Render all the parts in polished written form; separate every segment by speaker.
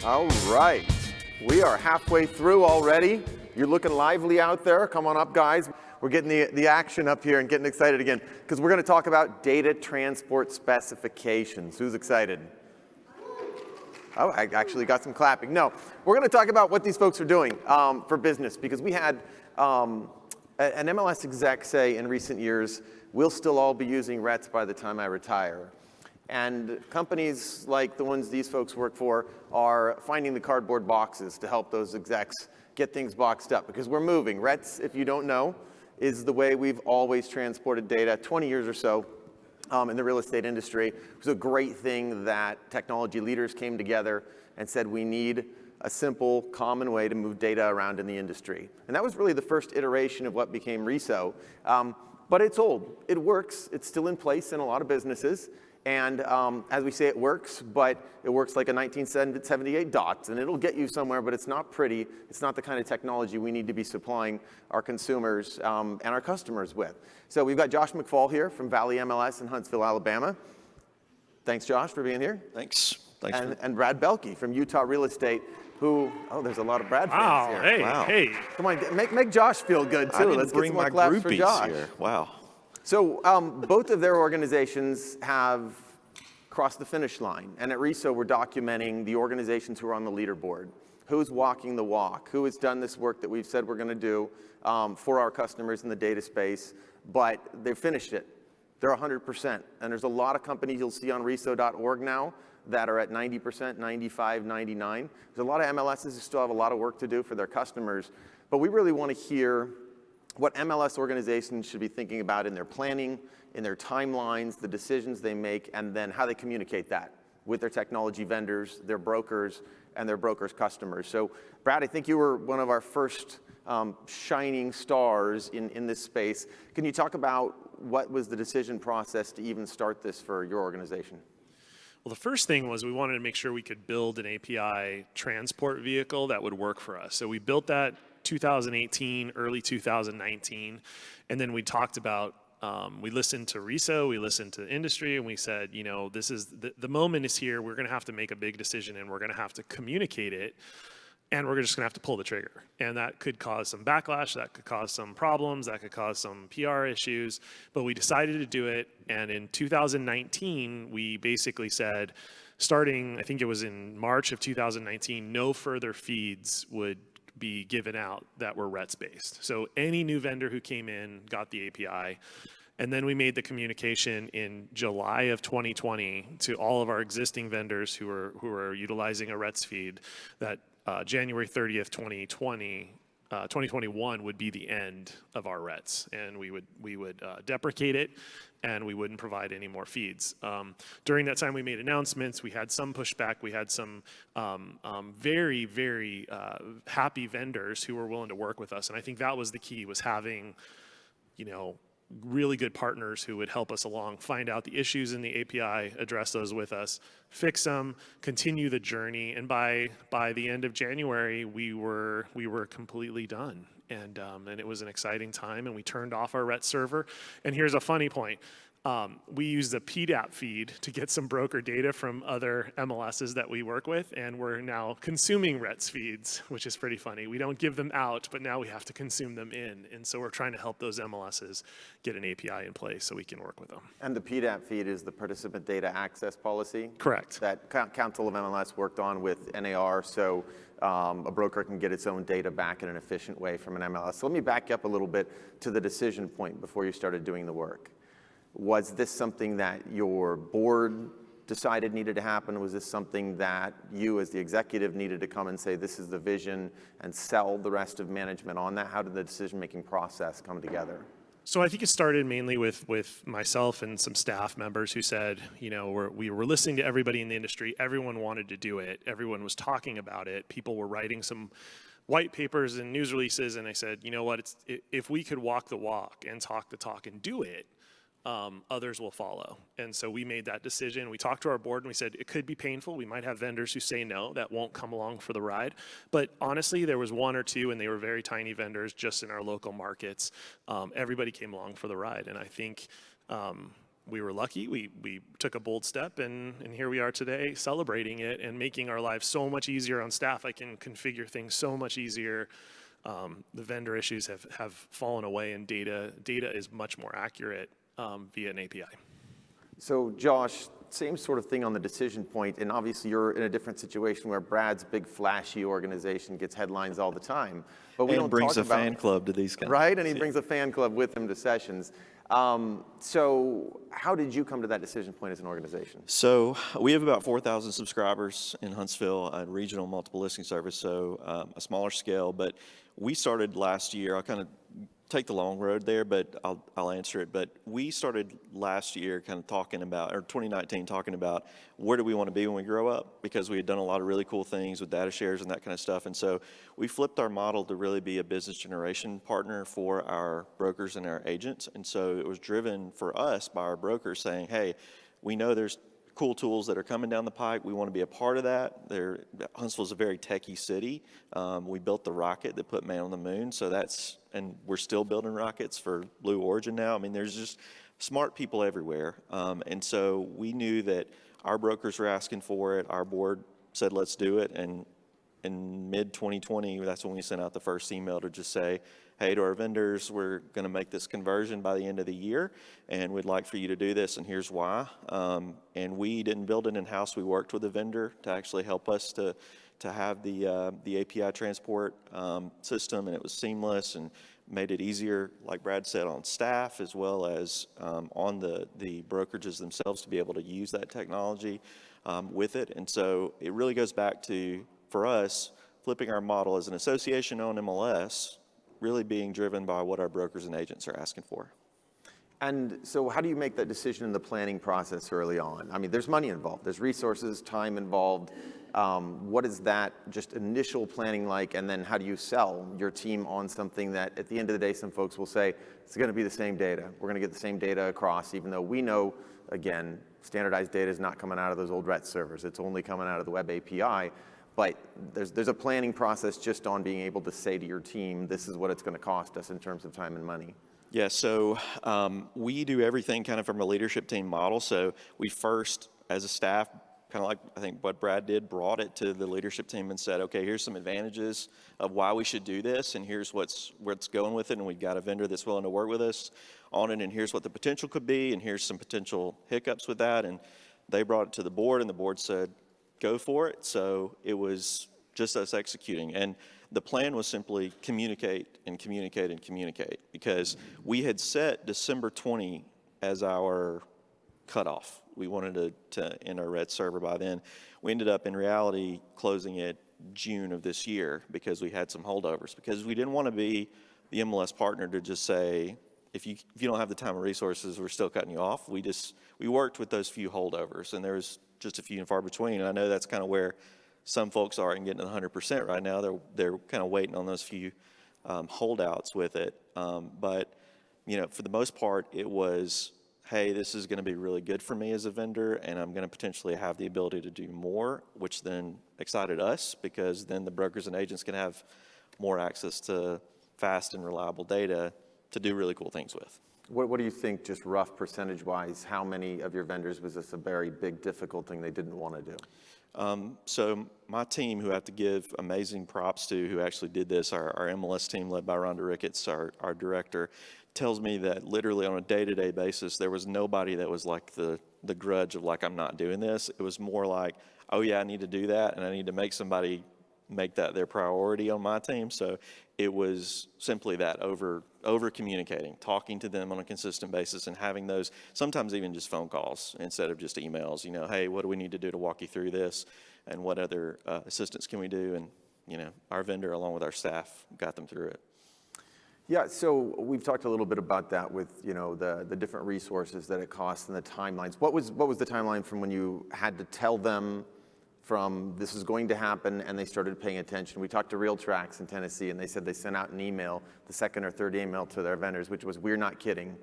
Speaker 1: All right, we are halfway through already. You're looking lively out there. Come on up, guys. We're getting the action up here and getting excited again because we're going to talk about data transport specifications. Who's excited? Oh, I actually got some clapping. No, we're going to talk about what these folks are doing for business because we had an MLS exec say in recent years, we'll still all be using RETs by the time I retire. And companies like the ones these folks work for are finding the cardboard boxes to help those execs get things boxed up because we're moving. RETs, if you don't know, is the way we've always transported data, 20 years or so in the real estate industry. It was a great thing that technology leaders came together and said we need a simple, common way to move data around in the industry. And that was really the first iteration of what became RESO. But it's old. It works. It's still in place in a lot of businesses. And as we say, it works, but it works like a 1978 DOT, and it'll get you somewhere, but it's not pretty. It's not the kind of technology we need to be supplying our consumers and our customers with. So we've got Josh McFall here from Valley MLS in Huntsville, Alabama. Thanks, Josh, for being here.
Speaker 2: Thanks.
Speaker 1: And Brad Belke from Utah Real Estate, who, oh, there's a lot of Brad fans here.
Speaker 2: Hey,
Speaker 1: wow.
Speaker 2: Hey.
Speaker 1: Come on, make Josh feel good, too. Let's get some more claps for Josh.
Speaker 2: Here. Wow.
Speaker 1: So both of their organizations have crossed the finish line. And at RESO, we're documenting the organizations who are on the leaderboard. Who's walking the walk? Who has done this work that we've said we're going to do for our customers in the data space, but they've finished it. They're 100%. And there's a lot of companies you'll see on reso.org now that are at 90%, 95, 99. There's a lot of MLSs who still have a lot of work to do for their customers. But we really want to hear what MLS organizations should be thinking about in their planning, in their timelines, the decisions they make, and then how they communicate that with their technology vendors, their brokers, and their brokers' customers. So, Brad, I think you were one of our first shining stars in this space. Can you talk about what was the decision process to even start this for your organization?
Speaker 3: Well, the first thing was we wanted to make sure we could build an API transport vehicle that would work for us. So we built that 2018, early 2019, and then we talked about, we listened to RESO, we listened to the industry, and we said, you know, this is, the moment is here, we're gonna have to make a big decision and we're gonna have to communicate it, and we're just gonna have to pull the trigger. And that could cause some backlash, that could cause some problems, that could cause some PR issues, but we decided to do it, and in 2019, we basically said, starting, I think it was in March of 2019, no further feeds would be given out that were RETs based. So any new vendor who came in got the API. And then we made the communication in July of 2020 to all of our existing vendors who are utilizing a RETs feed that January 30th, 2021 would be the end of our RETs, and we would deprecate it, and we wouldn't provide any more feeds. During that time, we made announcements. We had some pushback. We had some very, very happy vendors who were willing to work with us, and I think that was the key, was having, you know, really good partners who would help us along, find out the issues in the API, address those with us, fix them, continue the journey, and by the end of January, we were completely done. And it was an exciting time, and we turned off our RET server. And here's a funny point. We used a PDAP feed to get some broker data from other MLSs that we work with, and we're now consuming RETs feeds, which is pretty funny. We don't give them out, but now we have to consume them in. And so we're trying to help those MLSs get an API in place so we can work with them.
Speaker 1: And the PDAP feed is the Participant Data Access Policy?
Speaker 3: Correct.
Speaker 1: That Council of MLS worked on with NAR, so a broker can get its own data back in an efficient way from an MLS. So let me back up a little bit to the decision point before you started doing the work. Was this something that your board decided needed to happen? Was this something that you as the executive needed to come and say, this is the vision, and sell the rest of management on that? How did the decision-making process come together?
Speaker 3: So I think it started mainly with myself and some staff members who said, you know, we were listening to everybody in the industry. Everyone wanted to do it. Everyone was talking about it. People were writing some white papers and news releases, and I said, you know what, if we could walk the walk and talk the talk and do it, others will follow. And so we made that decision. We talked to our board and we said, it could be painful. We might have vendors who say no, that won't come along for the ride. But honestly, there was one or two, and they were very tiny vendors just in our local markets. Everybody came along for the ride. And I think we were lucky. We took a bold step, and here we are today celebrating it and making our lives so much easier on staff. I can configure things so much easier. The vendor issues have fallen away, and data is much more accurate via an API.
Speaker 1: So Josh, same sort of thing on the decision point, and obviously you're in a different situation where Brad's big flashy organization gets headlines all the time, but we don't
Speaker 2: brings
Speaker 1: talk
Speaker 2: a
Speaker 1: about,
Speaker 2: fan club to these kind
Speaker 1: right? And he brings a fan club with him to sessions. So how did you come to that decision point as an organization?
Speaker 2: So we have about 4,000 subscribers in Huntsville, a regional multiple listing service, so a smaller scale. But we started last year. I'll kind of take the long road there, but I'll answer it. But we started last year kind of talking about, or 2019, talking about where do we want to be when we grow up, because we had done a lot of really cool things with data shares and that kind of stuff. And so we flipped our model to really be a business generation partner for our brokers and our agents. And so it was driven for us by our brokers saying, hey, we know there's cool tools that are coming down the pike. We want to be a part of that. Huntsville's a very techie city. We built the rocket that put man on the moon. So and we're still building rockets for Blue Origin now. I mean, there's just smart people everywhere. And so we knew that our brokers were asking for it. Our board said, let's do it. And in mid-2020, that's when we sent out the first email to just say, hey, to our vendors, we're going to make this conversion by the end of the year, and we'd like for you to do this, and here's why. And we didn't build it in-house. We worked with a vendor to actually help us to have the API transport system, and it was seamless and made it easier, like Brad said, on staff as well as on the brokerages themselves to be able to use that technology with it. And so it really goes back to, for us, flipping our model as an association on MLS, really being driven by what our brokers and agents are asking for.
Speaker 1: And so how do you make that decision in the planning process early on? I mean, there's money involved, there's resources, time involved. What is that just initial planning like? And then how do you sell your team on something that at the end of the day, some folks will say, it's going to be the same data. We're going to get the same data across, even though we know, again, standardized data is not coming out of those old RET servers. It's only coming out of the web API. But there's a planning process just on being able to say to your team, this is what it's going to cost us in terms of time and money.
Speaker 2: Yeah, so we do everything kind of from a leadership team model. So we first, as a staff, kind of like I think what Brad did, brought it to the leadership team and said, okay, here's some advantages of why we should do this, and here's where it's going with it, and we've got a vendor that's willing to work with us on it, and here's what the potential could be, and here's some potential hiccups with that. And they brought it to the board, and the board said, go for it. So it was just us executing. And the plan was simply communicate and communicate and communicate, because we had set December 20 as our cutoff. We wanted to end our red server by then. We ended up in reality closing it June of this year because we had some holdovers, because we didn't want to be the MLS partner to just say, if you don't have the time or resources, we're still cutting you off. We worked with those few holdovers, and there was just a few and far between. And I know that's kind of where some folks are in getting to 100% right now. They're kind of waiting on those few holdouts with it. But for the most part, it was, hey, this is going to be really good for me as a vendor, and I'm going to potentially have the ability to do more, which then excited us, because then the brokers and agents can have more access to fast and reliable data to do really cool things with.
Speaker 1: What do you think, just rough percentage-wise, how many of your vendors was this a very big, difficult thing they didn't want to do?
Speaker 2: So my team, who I have to give amazing props to, who actually did this, our MLS team led by Rhonda Ricketts, our director, tells me that literally on a day-to-day basis, there was nobody that was like the grudge of like, I'm not doing this. It was more like, oh yeah, I need to do that, and I need to make somebody make that their priority on my team. So it was simply that over communicating, talking to them on a consistent basis, and having those, sometimes even just phone calls instead of just emails. Hey, what do we need to do to walk you through this, and what other assistance can we do? And our vendor, along with our staff, got them through it.
Speaker 1: Yeah, so we've talked a little bit about that with the different resources that it costs and the timelines. What was the timeline from when you had to tell them from this is going to happen and they started paying attention? We talked to Real Tracks in Tennessee, and they said they sent out an email, the second or third email to their vendors, which was, we're not kidding,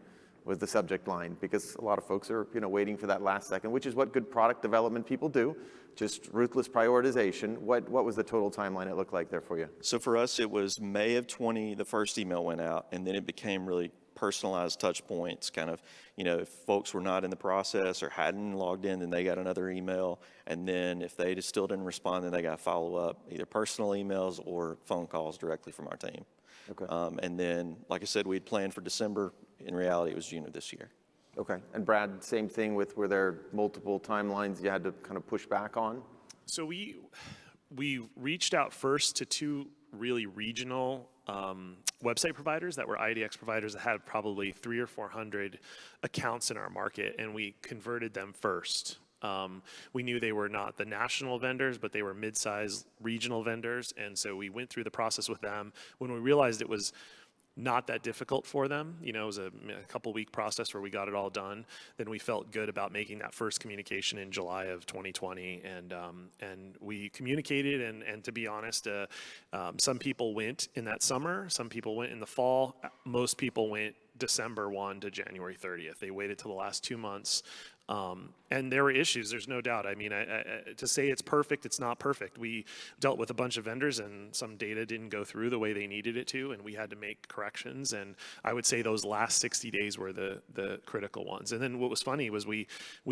Speaker 1: was the subject line, because a lot of folks are waiting for that last second, which is what good product development people do, just ruthless prioritization. What was the total timeline it looked like there for you?
Speaker 2: So for us, it was May of 20, the first email went out, and then it became really personalized touch points, kind of, if folks were not in the process or hadn't logged in, then they got another email. And then if they just still didn't respond, then they got follow up, either personal emails or phone calls directly from our team.
Speaker 1: Okay.
Speaker 2: And then, like I said, we'd planned for December. In reality, it was June of this year.
Speaker 1: Okay. And Brad, same thing were there multiple timelines you had to kind of push back on?
Speaker 3: So we reached out first to two really regional website providers that were IDX providers that had probably 300 or 400 accounts in our market, and we converted them first. We knew they were not the national vendors, but they were mid-sized regional vendors, and so we went through the process with them. When we realized it was not that difficult for them, it was a couple week process where we got it all done, then we felt good about making that first communication in July of 2020, and we communicated, and to be honest, some people went in that summer, some people went in the fall, most people went December 1 to January 30th. They waited till the last 2 months. And there were issues, there's no doubt. I mean, to say it's perfect, it's not perfect. We dealt with a bunch of vendors and some data didn't go through the way they needed it to, and we had to make corrections. And I would say those last 60 days were the critical ones. And then what was funny was we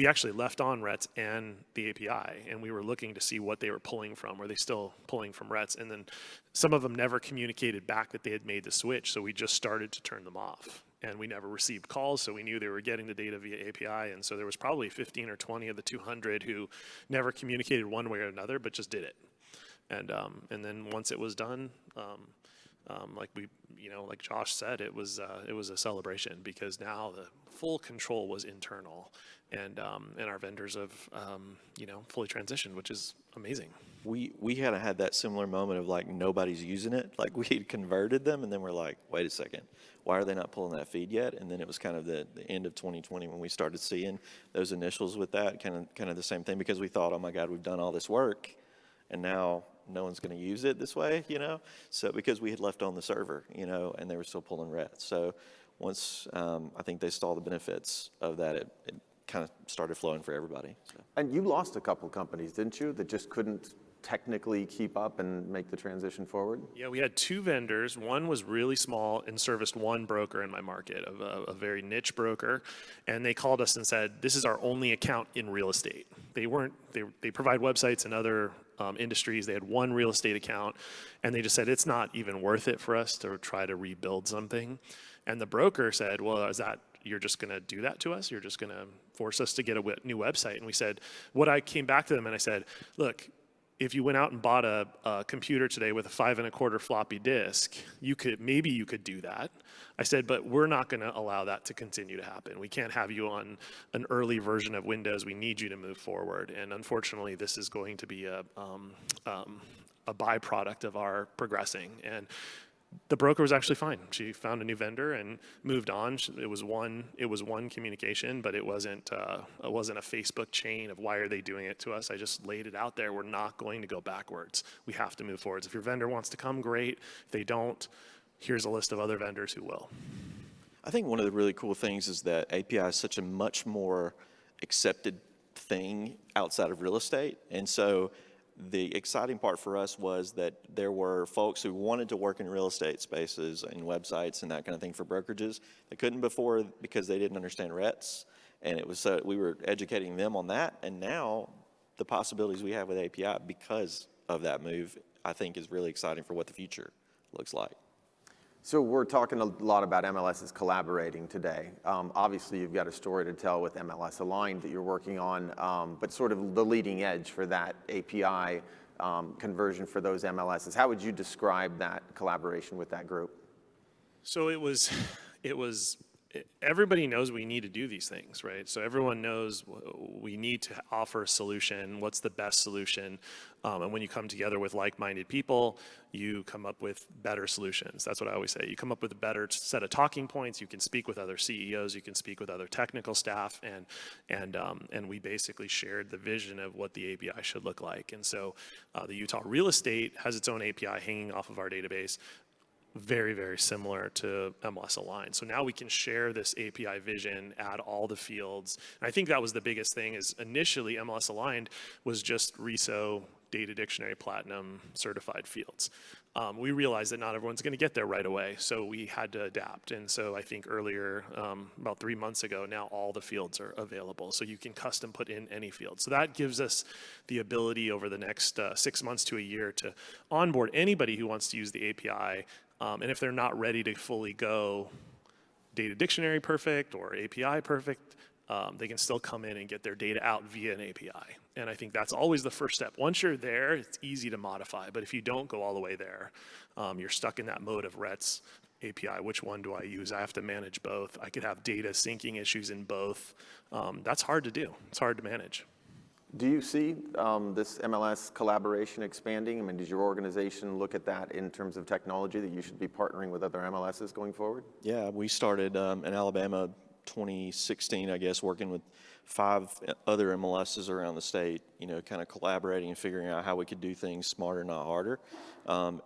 Speaker 3: actually left on RETS and the API, and we were looking to see what they were pulling from. Were they still pulling from RETS? And then some of them never communicated back that they had made the switch, so we just started to turn them off. And we never received calls, so we knew they were getting the data via API. And so there was probably 15 or 20 of the 200 who never communicated one way or another, but just did it. And then once it was done, like Josh said, it was a celebration, because now the full control was internal, and our vendors have fully transitioned, which is amazing.
Speaker 2: We had that similar moment of like nobody's using it. Like we had converted them, and then we're like, wait a second, why are they not pulling that feed yet? And then it was kind of the end of 2020 when we started seeing those initials with that, kind of the same thing, because we thought, oh my God, we've done all this work, and now no one's going to use it this way, So because we had left on the server, and they were still pulling RETs. So once I think they saw the benefits of that, it kind of started flowing for everybody. So.
Speaker 1: And you lost a couple companies, didn't you, that just couldn't technically keep up and make the transition forward?
Speaker 3: Yeah, we had two vendors. One was really small and serviced one broker in my market, a very niche broker, and they called us and said, this is our only account in real estate. They provide websites in other industries. They had one real estate account, and they just said, it's not even worth it for us to try to rebuild something. And the broker said, well, you're just going to do that to us? You're just going to force us to get a new website? And we said, I came back to them and I said, look, if you went out and bought a computer today with a 5 1/4 floppy disk, maybe you could do that. I said, but we're not going to allow that to continue to happen. We can't have you on an early version of Windows. We need you to move forward. And unfortunately, this is going to be a byproduct of our progressing. And the broker was actually fine. She found a new vendor and moved on. It was one communication, but it wasn't a Facebook chain of why are they doing it to us. I just laid it out there. We're not going to go backwards. We have to move forwards. If your vendor wants to come, great. If they don't, here's a list of other vendors who will.
Speaker 2: I think one of the really cool things is that API is such a much more accepted thing outside of real estate. And so the exciting part for us was that there were folks who wanted to work in real estate spaces and websites and that kind of thing for brokerages. They couldn't before because they didn't understand RETs, and it was we were educating them on that. And now the possibilities we have with API because of that move, I think, is really exciting for what the future looks like.
Speaker 1: So we're talking a lot about MLSs collaborating today. Obviously, you've got a story to tell with MLS Aligned that you're working on, but sort of the leading edge for that API conversion for those MLSs. How would you describe that collaboration with that group?
Speaker 3: So it was everybody knows we need to do these things, right? So everyone knows we need to offer a solution. What's the best solution? And when you come together with like-minded people, you come up with better solutions. That's what I always say. You come up with a better set of talking points. You can speak with other CEOs. You can speak with other technical staff, and we basically shared the vision of what the API should look like. And so the Utah Real Estate has its own API hanging off of our database. Very, very similar to MLS Aligned. So now we can share this API vision, add all the fields. And I think that was the biggest thing is initially MLS Aligned was just RESO Data Dictionary Platinum certified fields. We realized that not everyone's going to get there right away, so we had to adapt. And so I think earlier, about 3 months ago, now all the fields are available, so you can custom put in any field. So that gives us the ability over the next 6 months to a year to onboard anybody who wants to use the API. And if they're not ready to fully go data dictionary perfect or API perfect, they can still come in and get their data out via an API. And I think that's always the first step. Once you're there, it's easy to modify. But if you don't go all the way there, you're stuck in that mode of RETS API. Which one do I use? I have to manage both. I could have data syncing issues in both. That's hard to do. It's hard to manage.
Speaker 1: Do you see this MLS collaboration expanding? I mean, does your organization look at that in terms of technology, that you should be partnering with other MLSs going forward?
Speaker 2: Yeah, we started in Alabama 2016, I guess, working with 5 other MLSs around the state, kind of collaborating and figuring out how we could do things smarter, not harder,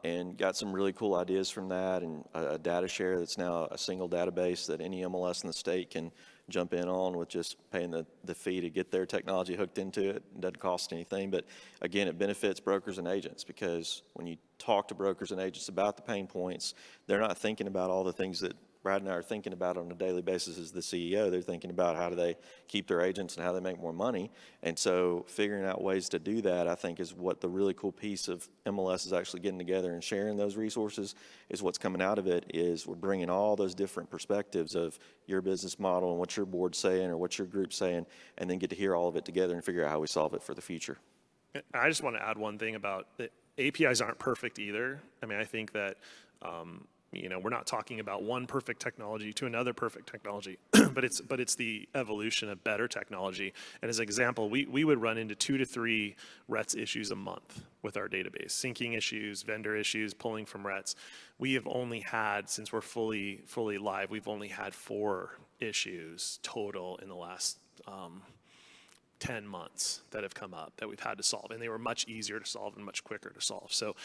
Speaker 2: and got some really cool ideas from that, and a data share that's now a single database that any MLS in the state can jump in on with just paying the fee to get their technology hooked into it. It doesn't cost anything, but again, it benefits brokers and agents, because when you talk to brokers and agents about the pain points, they're not thinking about all the things that Brad and I are thinking about on a daily basis as the CEO. They're thinking about how do they keep their agents and how they make more money. And so figuring out ways to do that, I think, is what the really cool piece of MLS is actually getting together and sharing those resources. Is what's coming out of it is we're bringing all those different perspectives of your business model and what your board's saying or what your group's saying, and then get to hear all of it together and figure out how we solve it for the future.
Speaker 3: I just want to add one thing about the APIs aren't perfect either. I mean, I think that we're not talking about one perfect technology to another perfect technology, but it's the evolution of better technology. And as an example, we would run into 2 to 3 RETS issues a month with our database, syncing issues, vendor issues, pulling from RETS. We have only had, since we're fully live, we've only had 4 issues total in the last 10 months that have come up that we've had to solve, and they were much easier to solve and much quicker to solve. So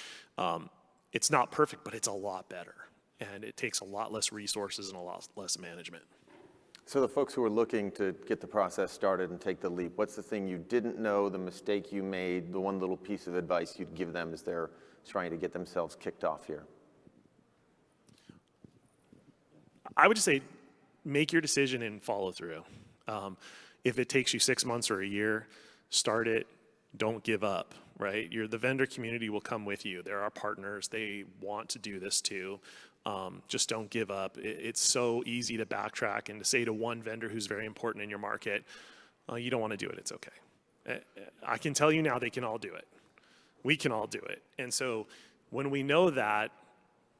Speaker 3: it's not perfect, but it's a lot better. And it takes a lot less resources and a lot less management.
Speaker 1: So the folks who are looking to get the process started and take the leap, what's the thing you didn't know, the mistake you made, the one little piece of advice you'd give them as they're trying to get themselves kicked off here?
Speaker 3: I would just say make your decision and follow through. If it takes you 6 months or a year, start it. Don't give up, right? The vendor community will come with you. They're our partners. They want to do this too. Just don't give up. It's so easy to backtrack and to say to one vendor who's very important in your market, you don't want to do it, it's okay. I can tell you now they can all do it. We can all do it. And so when we know that,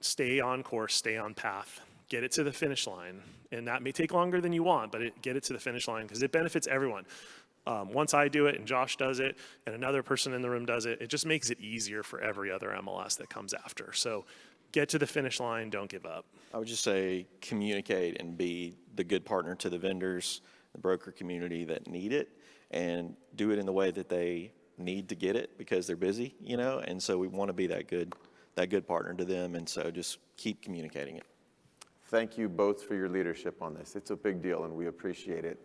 Speaker 3: stay on course, stay on path, get it to the finish line. And that may take longer than you want, but get it to the finish line because it benefits everyone. Once I do it and Josh does it and another person in the room does it, it just makes it easier for every other MLS that comes after. So get to the finish line, don't give up.
Speaker 2: I would just say communicate and be the good partner to the vendors, the broker community that need it, and do it in the way that they need to get it because they're busy, and so we want to be that good partner to them, and so just keep communicating it.
Speaker 1: Thank you both for your leadership on this. It's a big deal and we appreciate it.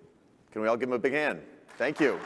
Speaker 1: Can we all give them a big hand? Thank you.